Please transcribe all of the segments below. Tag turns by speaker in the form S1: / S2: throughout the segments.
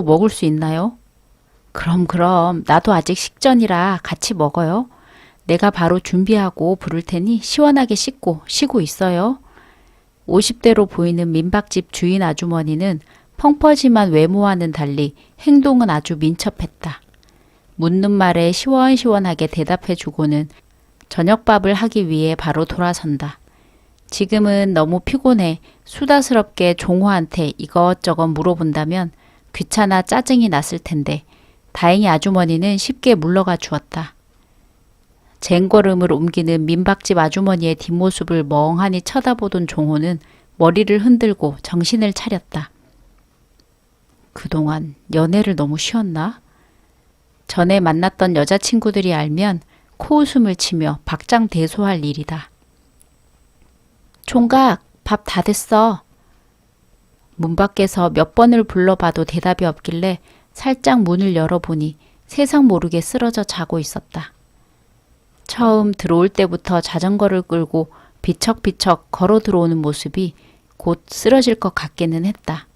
S1: 먹을 수 있나요? 그럼 나도 아직 식전이라 같이 먹어요. 내가 바로 준비하고 부를 테니 시원하게 씻고 쉬고 있어요. 50대로 보이는 민박집 주인 아주머니는 펑퍼짐한 외모와는 달리 행동은 아주 민첩했다. 묻는 말에 시원시원하게 대답해주고는 저녁밥을 하기 위해 바로 돌아선다. 지금은 너무 피곤해 수다스럽게 종호한테 이것저것 물어본다면 귀찮아 짜증이 났을 텐데 다행히 아주머니는 쉽게 물러가 주었다. 쟁걸음을 옮기는 민박집 아주머니의 뒷모습을 멍하니 쳐다보던 종호는 머리를 흔들고 정신을 차렸다. 그동안 연애를 너무 쉬었나? 전에 만났던 여자친구들이 알면 코웃음을 치며 박장대소할 일이다. 총각, 밥 다 됐어. 문 밖에서 몇 번을 불러봐도 대답이 없길래 살짝 문을 열어보니 세상 모르게 쓰러져 자고 있었다. 처음 들어올 때부터 자전거를 끌고 비척비척 걸어 들어오는 모습이 곧 쓰러질 것 같기는 했다.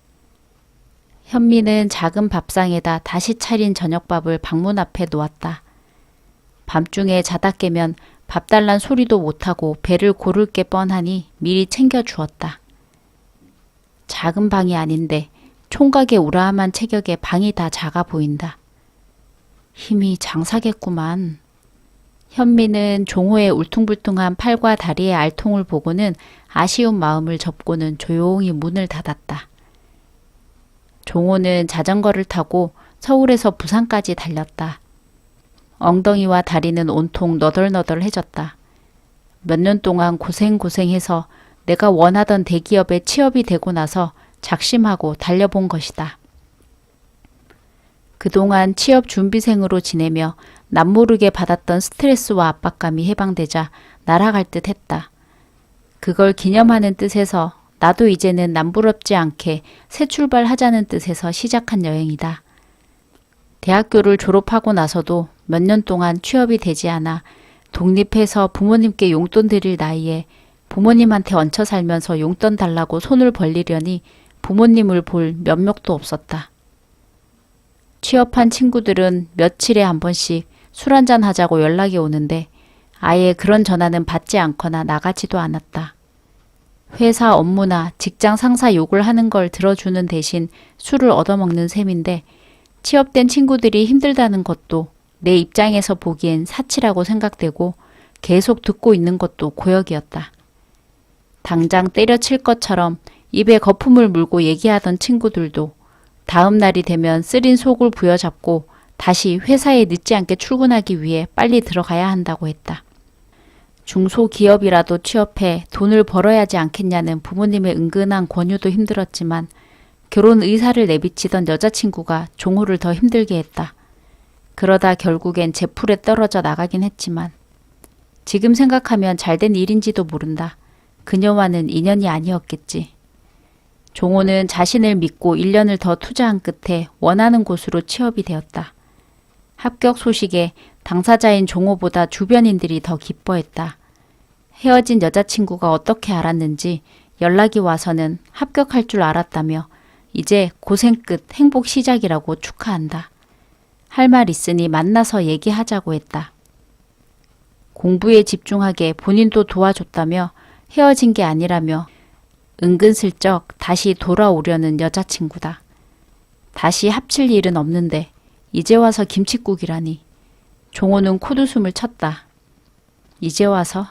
S1: 현미는 작은 밥상에다 다시 차린 저녁밥을 방문 앞에 놓았다. 밤중에 자다 깨면 밥 달란 소리도 못하고 배를 고를 게 뻔하니 미리 챙겨 주었다. 작은 방이 아닌데 총각의 우람한 체격에 방이 다 작아 보인다. 힘이 장사겠구만. 현미는 종호의 울퉁불퉁한 팔과 다리의 알통을 보고는 아쉬운 마음을 접고는 조용히 문을 닫았다. 종호는 자전거를 타고 서울에서 부산까지 달렸다. 엉덩이와 다리는 온통 너덜너덜해졌다. 몇 년 동안 고생해서 내가 원하던 대기업에 취업이 되고 나서 작심하고 달려본 것이다. 그동안 취업 준비생으로 지내며 남모르게 받았던 스트레스와 압박감이 해방되자 날아갈 듯 했다. 그걸 기념하는 뜻에서 나도 이제는 남부럽지 않게 새 출발하자는 뜻에서 시작한 여행이다. 대학교를 졸업하고 나서도 몇 년 동안 취업이 되지 않아 독립해서 부모님께 용돈 드릴 나이에 부모님한테 얹혀 살면서 용돈 달라고 손을 벌리려니 부모님을 볼 면목도 없었다. 취업한 친구들은 며칠에 한 번씩 술 한잔 하자고 연락이 오는데 아예 그런 전화는 받지 않거나 나가지도 않았다. 회사 업무나 직장 상사 욕을 하는 걸 들어주는 대신 술을 얻어먹는 셈인데 취업된 친구들이 힘들다는 것도 내 입장에서 보기엔 사치라고 생각되고 계속 듣고 있는 것도 고역이었다. 당장 때려칠 것처럼 입에 거품을 물고 얘기하던 친구들도 다음 날이 되면 쓰린 속을 부여잡고 다시 회사에 늦지 않게 출근하기 위해 빨리 들어가야 한다고 했다. 중소기업이라도 취업해 돈을 벌어야 하지 않겠냐는 부모님의 은근한 권유도 힘들었지만 결혼 의사를 내비치던 여자친구가 종호를 더 힘들게 했다. 그러다 결국엔 제풀에 떨어져 나가긴 했지만 지금 생각하면 잘된 일인지도 모른다. 그녀와는 인연이 아니었겠지. 종호는 자신을 믿고 1년을 더 투자한 끝에 원하는 곳으로 취업이 되었다. 합격 소식에 당사자인 종호보다 주변인들이 더 기뻐했다. 헤어진 여자친구가 어떻게 알았는지 연락이 와서는 합격할 줄 알았다며 이제 고생 끝 행복 시작이라고 축하한다. 할 말 있으니 만나서 얘기하자고 했다. 공부에 집중하게 본인도 도와줬다며 헤어진 게 아니라며 은근슬쩍 다시 돌아오려는 여자친구다. 다시 합칠 일은 없는데 이제 와서 김칫국이라니. 종호는 콧웃음을 쳤다. 이제 와서?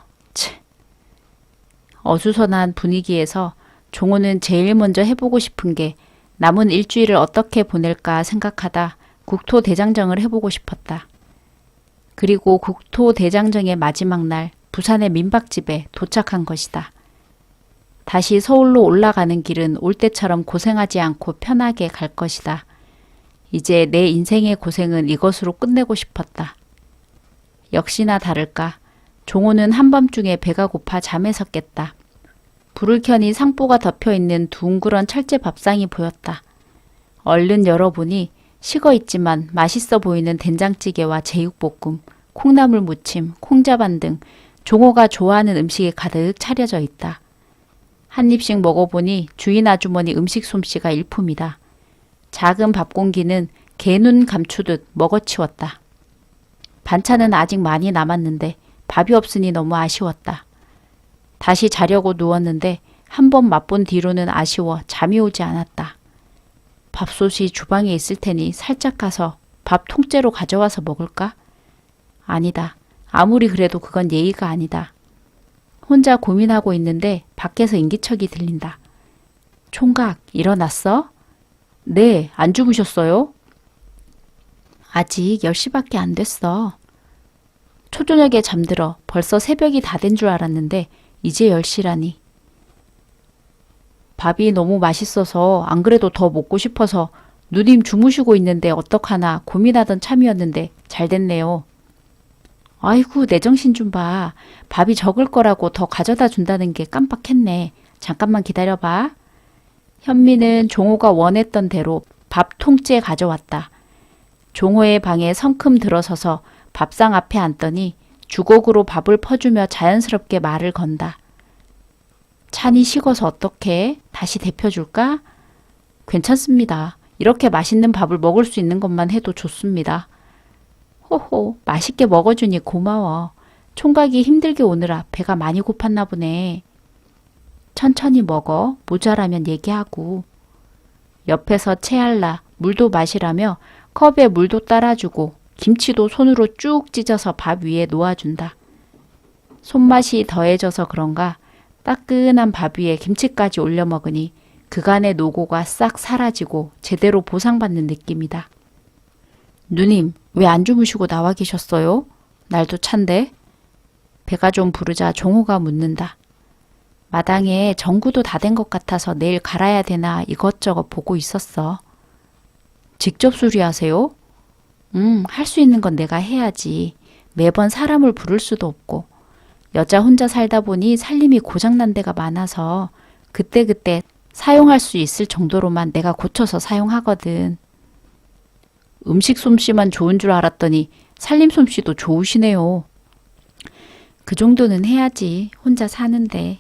S1: 어수선한 분위기에서 종호는 제일 먼저 해보고 싶은 게 남은 일주일을 어떻게 보낼까 생각하다 국토대장정을 해보고 싶었다. 그리고 국토대장정의 마지막 날 부산의 민박집에 도착한 것이다. 다시 서울로 올라가는 길은 올 때처럼 고생하지 않고 편하게 갈 것이다. 이제 내 인생의 고생은 이것으로 끝내고 싶었다. 역시나 다를까 종호는 한밤중에 배가 고파 잠에서 깼다. 불을 켜니 상포가 덮여있는 둥그런 철제 밥상이 보였다. 얼른 열어보니 식어있지만 맛있어 보이는 된장찌개와 제육볶음, 콩나물 무침, 콩자반 등 종호가 좋아하는 음식이 가득 차려져 있다. 한 입씩 먹어보니 주인 아주머니 음식 솜씨가 일품이다. 작은 밥 공기는 개눈 감추듯 먹어치웠다. 반찬은 아직 많이 남았는데 밥이 없으니 너무 아쉬웠다. 다시 자려고 누웠는데 한 번 맛본 뒤로는 아쉬워 잠이 오지 않았다. 밥솥이 주방에 있을 테니 살짝 가서 밥 통째로 가져와서 먹을까? 아니다. 아무리 그래도 그건 예의가 아니다. 혼자 고민하고 있는데 밖에서 인기척이 들린다. 총각, 일어났어? 네, 안 주무셨어요? 아직 10시밖에 안 됐어. 초저녁에 잠들어 벌써 새벽이 다 된 줄 알았는데 이제 10시라니. 밥이 너무 맛있어서 안 그래도 더 먹고 싶어서 누님 주무시고 있는데 어떡하나 고민하던 참이었는데 잘 됐네요. 아이고 내 정신 좀 봐. 밥이 적을 거라고 더 가져다 준다는 게 깜빡했네. 잠깐만 기다려봐. 현미는 종호가 원했던 대로 밥 통째 가져왔다. 종호의 방에 성큼 들어서서 밥상 앞에 앉더니 주걱으로 밥을 퍼주며 자연스럽게 말을 건다. 찬이 식어서 어떡해? 다시 데펴줄까? 괜찮습니다. 이렇게 맛있는 밥을 먹을 수 있는 것만 해도 좋습니다. 호호, 맛있게 먹어주니 고마워. 총각이 힘들게 오느라 배가 많이 고팠나 보네. 천천히 먹어. 모자라면 얘기하고. 옆에서 채알라 물도 마시라며 컵에 물도 따라주고 김치도 손으로 쭉 찢어서 밥 위에 놓아준다. 손맛이 더해져서 그런가 따끈한 밥 위에 김치까지 올려 먹으니 그간의 노고가 싹 사라지고 제대로 보상받는 느낌이다. 누님, 왜 안 주무시고 나와 계셨어요? 날도 찬데? 배가 좀 부르자 종호가 묻는다. 마당에 전구도 다 된 것 같아서 내일 갈아야 되나 이것저것 보고 있었어. 직접 수리하세요? 할 수 있는 건 내가 해야지. 매번 사람을 부를 수도 없고. 여자 혼자 살다 보니 살림이 고장난 데가 많아서 그때그때 사용할 수 있을 정도로만 내가 고쳐서 사용하거든. 음식 솜씨만 좋은 줄 알았더니 살림 솜씨도 좋으시네요. 그 정도는 해야지. 혼자 사는데.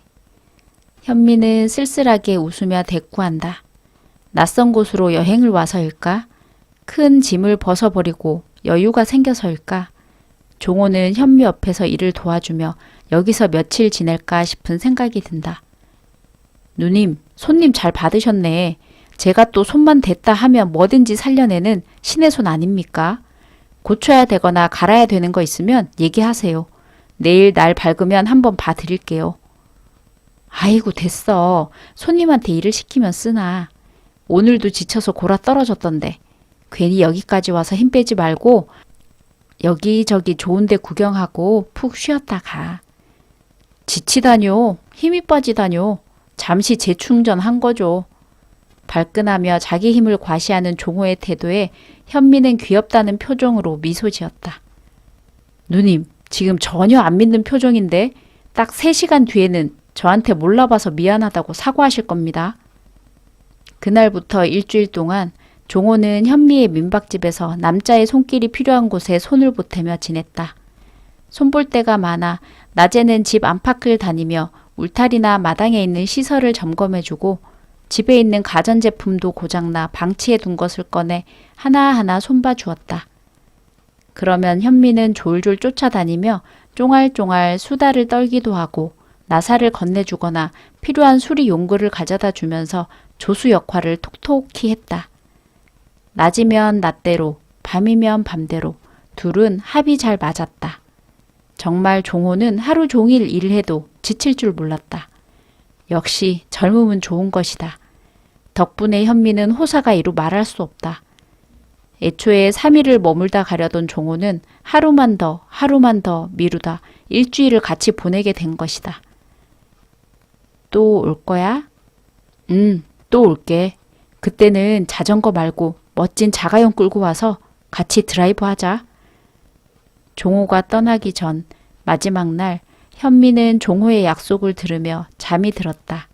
S1: 현미는 쓸쓸하게 웃으며 대꾸한다. 낯선 곳으로 여행을 와서일까? 큰 짐을 벗어버리고 여유가 생겨서일까? 종호는 현미 옆에서 일을 도와주며 여기서 며칠 지낼까 싶은 생각이 든다. 누님, 손님 잘 받으셨네. 제가 또 손만 댔다 하면 뭐든지 살려내는 신의 손 아닙니까? 고쳐야 되거나 갈아야 되는 거 있으면 얘기하세요. 내일 날 밝으면 한번 봐드릴게요. 아이고 됐어. 손님한테 일을 시키면 쓰나. 오늘도 지쳐서 골아 떨어졌던데. 괜히 여기까지 와서 힘 빼지 말고 여기저기 좋은 데 구경하고 푹 쉬었다 가. 지치다뇨. 힘이 빠지다뇨. 잠시 재충전한 거죠. 발끈하며 자기 힘을 과시하는 종호의 태도에 현미는 귀엽다는 표정으로 미소 지었다. 누님, 지금 전혀 안 믿는 표정인데 딱 3시간 뒤에는 저한테 몰라봐서 미안하다고 사과하실 겁니다. 그날부터 일주일 동안 종호는 현미의 민박집에서 남자의 손길이 필요한 곳에 손을 보태며 지냈다. 손볼 데가 많아 낮에는 집 안팎을 다니며 울타리나 마당에 있는 시설을 점검해주고 집에 있는 가전제품도 고장나 방치해 둔 것을 꺼내 하나하나 손봐 주었다. 그러면 현미는 졸졸 쫓아다니며 쫑알쫑알 수다를 떨기도 하고 나사를 건네주거나 필요한 수리 용구를 가져다 주면서 조수 역할을 톡톡히 했다. 낮이면 낮대로, 밤이면 밤대로 둘은 합이 잘 맞았다. 정말 종호는 하루 종일 일을 해도 지칠 줄 몰랐다. 역시 젊음은 좋은 것이다. 덕분에 현미는 호사가 이루 말할 수 없다. 애초에 3일을 머물다 가려던 종호는 하루만 더 미루다 일주일을 같이 보내게 된 것이다. 또 올 거야? 또 올게. 그때는 자전거 말고 멋진 자가용 끌고 와서 같이 드라이브 하자. 종호가 떠나기 전 마지막 날 현미는 종호의 약속을 들으며 잠이 들었다.